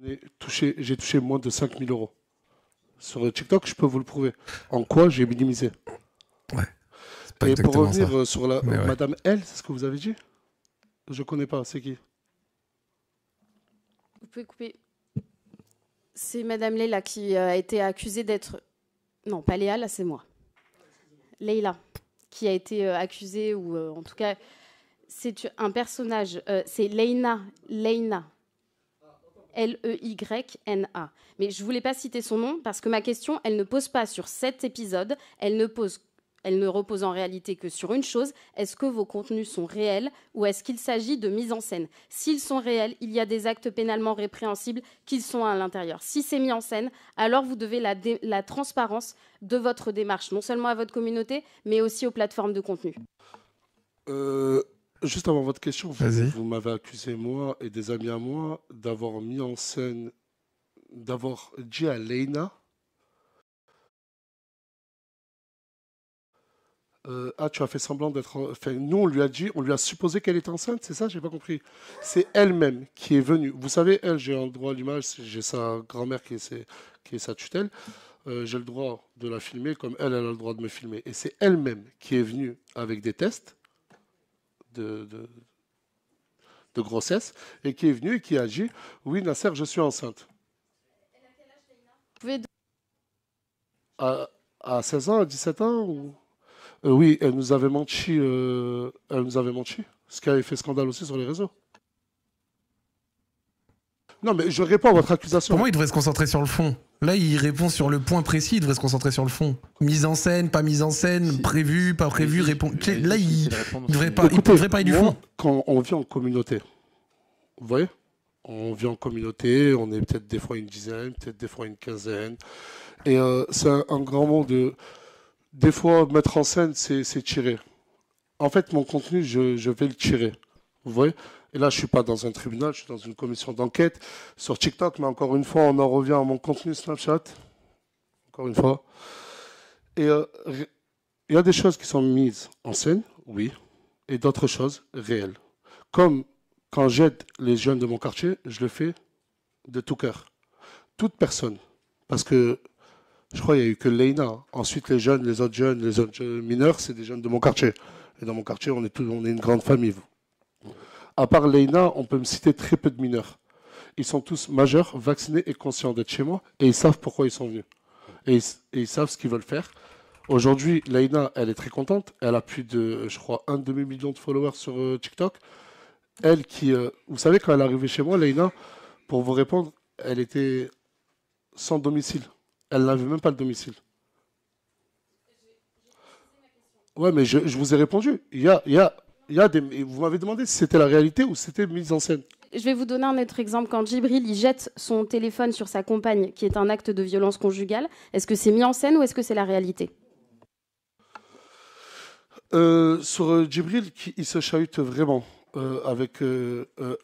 J'ai touché moins de 5 000 euros. Sur TikTok, je peux vous le prouver. En quoi j'ai minimisé. Ouais. C'est pas Et pour exactement ça. revenir sur la Mais ouais. Madame L, c'est ce que vous avez dit? Je connais pas, c'est qui? Vous pouvez couper. C'est Madame Leila qui a été accusée d'être... Non, pas Léa, là c'est moi. Leila, qui a été accusée, ou en tout cas, c'est un personnage, c'est Leina, Leyna. Mais je ne voulais pas citer son nom parce que ma question, elle ne pose pas sur cet épisode, elle ne repose en réalité que sur une chose, est-ce que vos contenus sont réels ou est-ce qu'il s'agit de mise en scène? S'ils sont réels, il y a des actes pénalement répréhensibles qu'ils sont à l'intérieur. Si c'est mis en scène, alors vous devez la transparence de votre démarche, non seulement à votre communauté, mais aussi aux plateformes de contenu. Juste avant votre question, Vas-y. vous m'avez accusé, moi et des amis à moi, d'avoir mis en scène, d'avoir dit à Leïna ah, tu as fait semblant d'être. Enfin, nous, on lui a dit, on lui a supposé qu'elle était enceinte, c'est ça? J'ai pas compris. C'est elle-même qui est venue. Vous savez, elle, j'ai un droit à l'image, j'ai sa grand-mère qui est sa tutelle. J'ai le droit de la filmer comme elle, elle a le droit de me filmer. Et c'est elle-même qui est venue avec des tests de grossesse et qui est venue et qui a dit oui, Nasser, je suis enceinte. Vous pouvez... À 16 ans, à 17 ans ou... Oui, elle nous avait menti. Elle nous avait menti. Ce qui avait fait scandale aussi sur les réseaux. Non, mais je réponds à votre accusation. Pour moi, il devrait se concentrer sur le fond. Là, il répond sur le point précis, il devrait se concentrer sur le fond. Mise en scène, pas mise en scène, prévu, pas prévu, répond. Là, il devrait parler du fond. Quand on vit en communauté, vous voyez, on vit en communauté, on est peut-être des fois une dizaine, peut-être des fois une quinzaine. Et c'est un grand mot de... Des fois, mettre en scène, c'est tirer. En fait, mon contenu, je vais le tirer. Vous voyez? Et là, je ne suis pas dans un tribunal, je suis dans une commission d'enquête sur TikTok, mais encore une fois, on en revient à mon contenu Snapchat. Encore une fois. Et il y a des choses qui sont mises en scène, oui, et d'autres choses réelles. Comme quand j'aide les jeunes de mon quartier, je le fais de tout cœur. Toute personne. Parce que je crois qu'il n'y a eu que Leïna. Ensuite, les autres mineurs, c'est des jeunes de mon quartier. Et dans mon quartier, on est une grande famille. À part Leïna, on peut me citer très peu de mineurs. Ils sont tous majeurs, vaccinés et conscients d'être chez moi. Et ils savent pourquoi ils sont venus. Et ils savent ce qu'ils veulent faire. Aujourd'hui, Leïna, elle est très contente. Elle a plus de, je crois, 1 demi-million de followers sur TikTok. Elle qui... vous savez, quand elle est arrivée chez moi, Leïna, pour vous répondre, elle était sans domicile. Elle n'avait même pas le domicile. Ouais, mais je vous ai répondu. Il y a des... Vous m'avez demandé si c'était la réalité ou si c'était mise en scène. Je vais vous donner un autre exemple. Quand Djibril il jette son téléphone sur sa compagne, qui est un acte de violence conjugale, est-ce que c'est mis en scène ou est-ce que c'est la réalité? Sur Djibril, il se chahute vraiment. Ah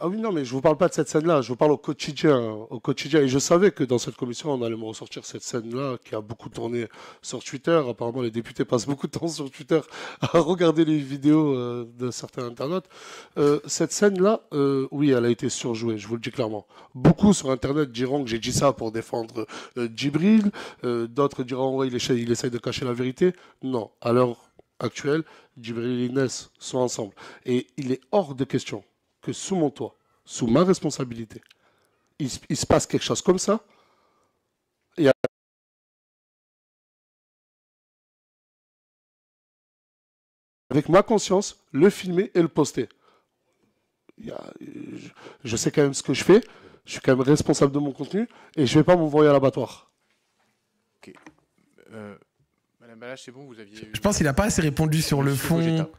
oui, non, mais je ne vous parle pas de cette scène-là, je vous parle au quotidien, au quotidien. Et je savais que dans cette commission, on allait me ressortir cette scène-là qui a beaucoup tourné sur Twitter. Apparemment, les députés passent beaucoup de temps sur Twitter à regarder les vidéos de certains internautes. Cette scène-là, oui, elle a été surjouée, je vous le dis clairement. Beaucoup sur Internet diront que j'ai dit ça pour défendre Djibril. D'autres diront, ouais, il essaye de cacher la vérité. Non, à l'heure actuelle, Djibril et Inès sont ensemble. Et il est hors de question que sous mon toit, sous ma responsabilité, il se passe quelque chose comme ça. Et avec ma conscience, le filmer et le poster. Je sais quand même ce que je fais, je suis quand même responsable de mon contenu et je ne vais pas m'envoyer à l'abattoir. Ok. Madame Balache, c'est bon, vous aviez... Je pense qu'il n'a pas assez répondu sur le fond.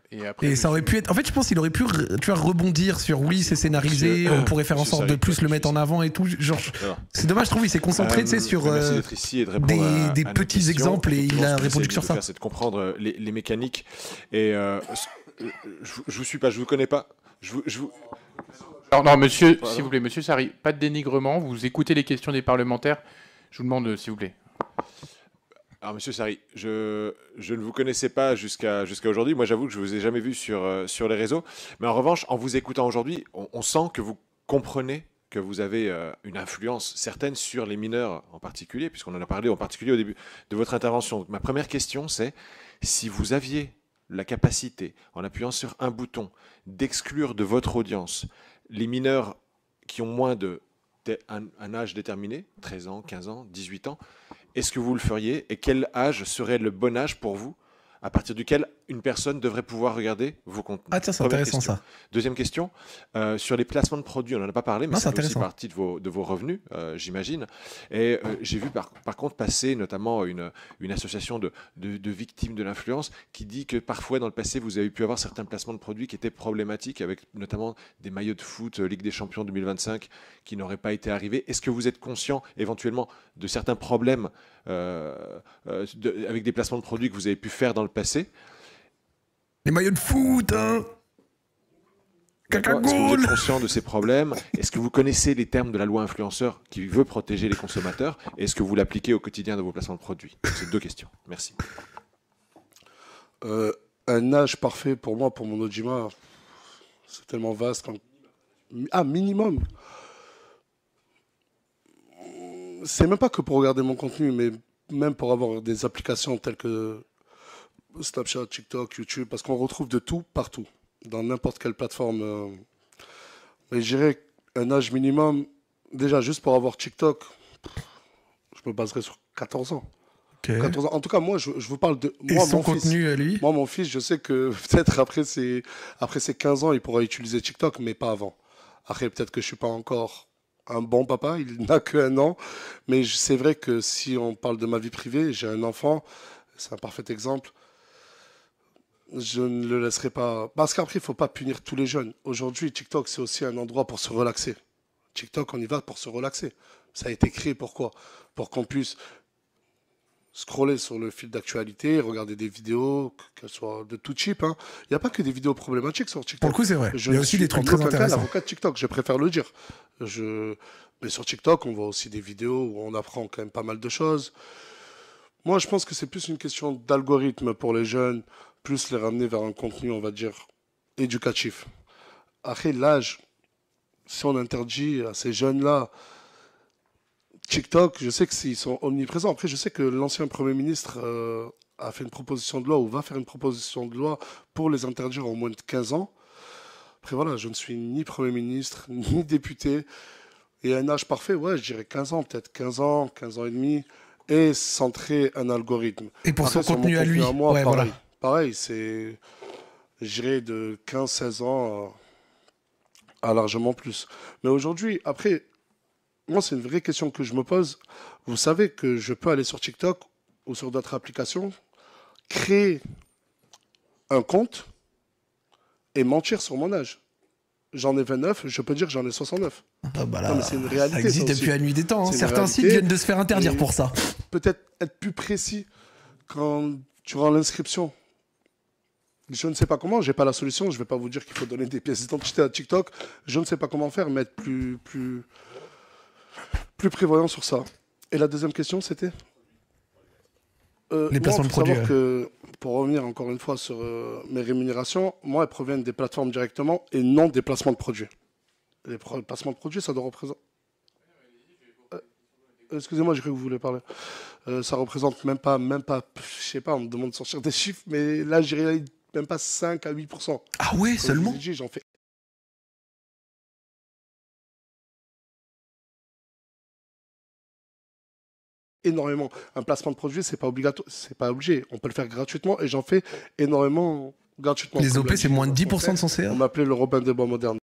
Et ça aurait pu être... En fait, je pense qu'il aurait pu rebondir sur oui, c'est scénarisé, on pourrait faire en sorte de plus le mettre en avant et tout. Genre, c'est dommage, je trouve, il s'est conconcentré sur des petits exemples et il a répondu que sur ça. C'est de comprendre les mécaniques. Et je vous suis pas, je vous connais pas. Alors, non, monsieur, s'il vous plaît, monsieur Sari, pas de dénigrement. Vous écoutez les questions des parlementaires. Je vous demande, s'il vous plaît. Alors, monsieur Sari, je ne vous connaissais pas jusqu'à aujourd'hui. Moi, j'avoue que je ne vous ai jamais vu sur les réseaux. Mais en revanche, en vous écoutant aujourd'hui, on sent que vous comprenez que vous avez une influence certaine sur les mineurs en particulier, puisqu'on en a parlé en particulier au début de votre intervention. Donc, ma première question, c'est si vous aviez la capacité, en appuyant sur un bouton, d'exclure de votre audience les mineurs qui ont moins un âge déterminé, 13 ans, 15 ans, 18 ans, est-ce que vous le feriez? Et quel âge serait le bon âge pour vous, à partir duquel une personne devrait pouvoir regarder vos contenus? Ah tiens, c'est intéressant ça. Deuxième question, sur les placements de produits, on n'en a pas parlé, mais c'est aussi partie de vos revenus, j'imagine. Et j'ai vu par contre passer notamment une association de victimes de l'influence qui dit que parfois dans le passé, vous avez pu avoir certains placements de produits qui étaient problématiques, avec notamment des maillots de foot Ligue des Champions 2025 qui n'auraient pas été arrivés. Est-ce que vous êtes conscient éventuellement de certains problèmes avec des placements de produits que vous avez pu faire dans le passé? Les maillots de foot, hein. Est-ce que vous êtes conscient de ces problèmes? Est-ce que vous connaissez les termes de la loi influenceur qui veut protéger les consommateurs? Et est-ce que vous l'appliquez au quotidien de vos placements de produits? C'est 2 questions. Merci. Un âge parfait pour moi, pour mon Ojima, c'est tellement vaste. Minimum. C'est même pas que pour regarder mon contenu, mais même pour avoir des applications telles que Snapchat, TikTok, YouTube, parce qu'on retrouve de tout partout, dans n'importe quelle plateforme. Mais je dirais un âge minimum, déjà juste pour avoir TikTok, je me baserais sur 14 ans. Okay. 14 ans. En tout cas, moi, je vous parle de moi, son contenu à lui. Moi, mon fils, je sais que peut-être après ses 15 ans, il pourra utiliser TikTok, mais pas avant. Après, peut-être que je ne suis pas encore un bon papa, il n'a qu'un an. Mais c'est vrai que si on parle de ma vie privée, j'ai un enfant, c'est un parfait exemple. Je ne le laisserai pas. Parce qu'après, il ne faut pas punir tous les jeunes. Aujourd'hui, TikTok, c'est aussi un endroit pour se relaxer. TikTok, on y va pour se relaxer. Ça a été créé pourquoi? Pour qu'on puisse scroller sur le fil d'actualité, regarder des vidéos, qu'elles soient de tout type. Il n'y a pas que des vidéos problématiques sur TikTok. Pour le coup, c'est vrai. Il y a aussi des trucs très intéressants. L'avocat de TikTok, je préfère le dire. Mais sur TikTok, on voit aussi des vidéos où on apprend quand même pas mal de choses. Moi, je pense que c'est plus une question d'algorithme pour les jeunes, plus les ramener vers un contenu, on va dire, éducatif. Après, l'âge, si on interdit à ces jeunes-là TikTok, je sais qu'ils sont omniprésents. Après, je sais que l'ancien Premier ministre a fait une proposition de loi ou va faire une proposition de loi pour les interdire en moins de 15 ans. Après, voilà, je ne suis ni Premier ministre, ni député. Et un âge parfait, ouais, je dirais 15 ans, peut-être 15 ans, 15 ans et demi, et centrer un algorithme. Et pour son contenu à lui, à moi, ouais, pareil. Voilà. Pareil, c'est, je dirais, de 15-16 ans à largement plus. Mais aujourd'hui, après, moi, c'est une vraie question que je me pose. Vous savez que je peux aller sur TikTok ou sur d'autres applications, créer un compte et mentir sur mon âge. J'en ai 29, je peux dire que j'en ai 69. Ah bah là, non, mais c'est une réalité. Ça existe depuis la nuit des temps. Hein. Certains sites viennent de se faire interdire pour ça. Peut-être être plus précis quand tu rends l'inscription. Je ne sais pas comment, je n'ai pas la solution. Je ne vais pas vous dire qu'il faut donner des pièces d'identité à TikTok. Je ne sais pas comment faire, mais être plus prévoyant sur ça. Et la deuxième question, c'était les placements de produits. Pour revenir encore une fois sur mes rémunérations, moi, elles proviennent des plateformes directement et non des placements de produits. Les placements de produits, ça doit représenter... excusez-moi, j'ai cru que vous voulez parler. Ça représente même pas, je sais pas, on me demande de sortir des chiffres, mais là, je dirais même pas 5 à 8%. Ah ouais, comme seulement j'en fais énormément. Un placement de produit, c'est pas obligatoire, c'est pas obligé. On peut le faire gratuitement et j'en fais énormément gratuitement. Les OP, c'est moins de 10% de son CA. On m'appelait le Robin des Bois moderne.